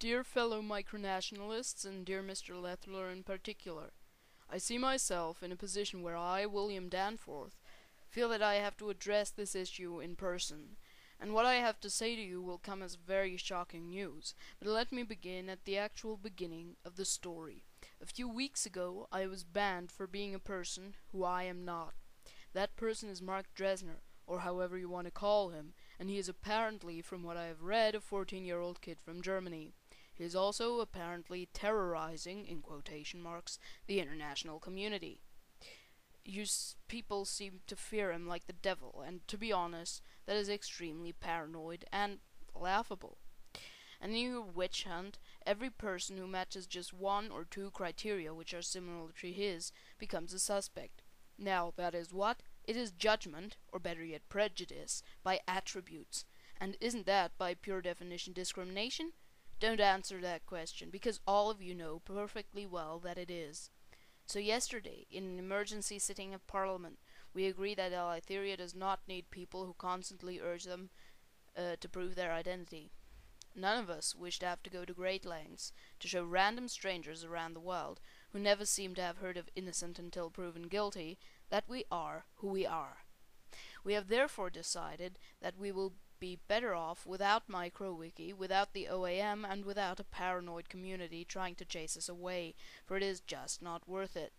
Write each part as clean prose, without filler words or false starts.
Dear fellow micronationalists, and dear Mr. Leffler in particular, I see myself in a position where I, William Danforth, feel that I have to address this issue in person, and what I have to say to you will come as very shocking news, but let me begin at the actual beginning of the story. A few weeks ago I was banned for being a person who I am not. That person is Mark Dresner, or however you want to call him, and he is apparently, from what I have read, a 14-year-old kid from Germany. He is also apparently terrorizing, in quotation marks, the international community. People seem to fear him like the devil, and to be honest, that is extremely paranoid and laughable. And in your witch hunt, every person who matches just one or two criteria which are similar to his becomes a suspect. Now, that is what? It is judgment, or better yet prejudice, by attributes. And isn't that, by pure definition, discrimination? Don't answer that question, because all of you know perfectly well that it is. So yesterday, in an emergency sitting of Parliament, we agreed that Eleutheria does not need people who constantly urge them to prove their identity. None of us wish to have to go to great lengths to show random strangers around the world, who never seem to have heard of innocent until proven guilty, that we are who we are. We have therefore decided that we will be better off without MicroWiki, without the OAM, and without a paranoid community trying to chase us away, for it is just not worth it.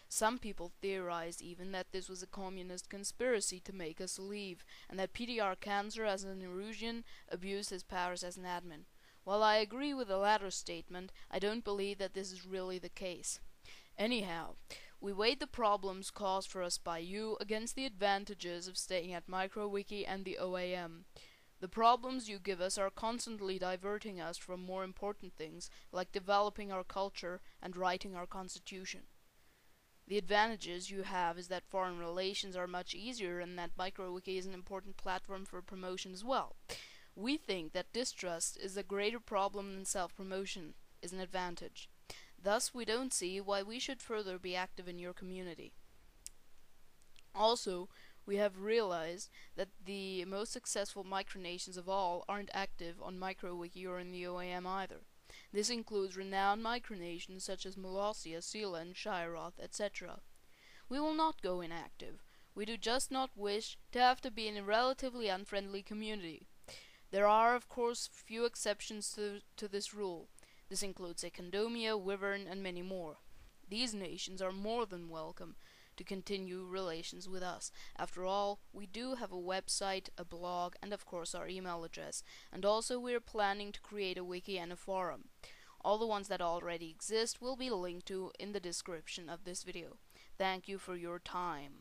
Some people theorized even that this was a communist conspiracy to make us leave, and that PDR Cancer, as an Erusian, abused his powers as an admin. While I agree with the latter statement, I don't believe that this is really the case. Anyhow, we weighed the problems caused for us by you against the advantages of staying at MicroWiki and the OAM. The problems you give us are constantly diverting us from more important things, like developing our culture and writing our constitution. The advantages you have is that foreign relations are much easier and that MicroWiki is an important platform for promotion as well. We think that distrust is a greater problem than self-promotion is an advantage. Thus, we don't see why we should further be active in your community. Also, we have realized that the most successful micronations of all aren't active on MicroWiki or in the OAM either. This includes renowned micronations such as Molossia, Sealand, Shiroth, etc. We will not go inactive. We do just not wish to have to be in a relatively unfriendly community. There are, of course, few exceptions to this rule. This includes Econdomia, Wyvern, and many more. These nations are more than welcome to continue relations with us. After all, we do have a website, a blog, and of course our email address, and also we are planning to create a wiki and a forum. All the ones that already exist will be linked to in the description of this video. Thank you for your time.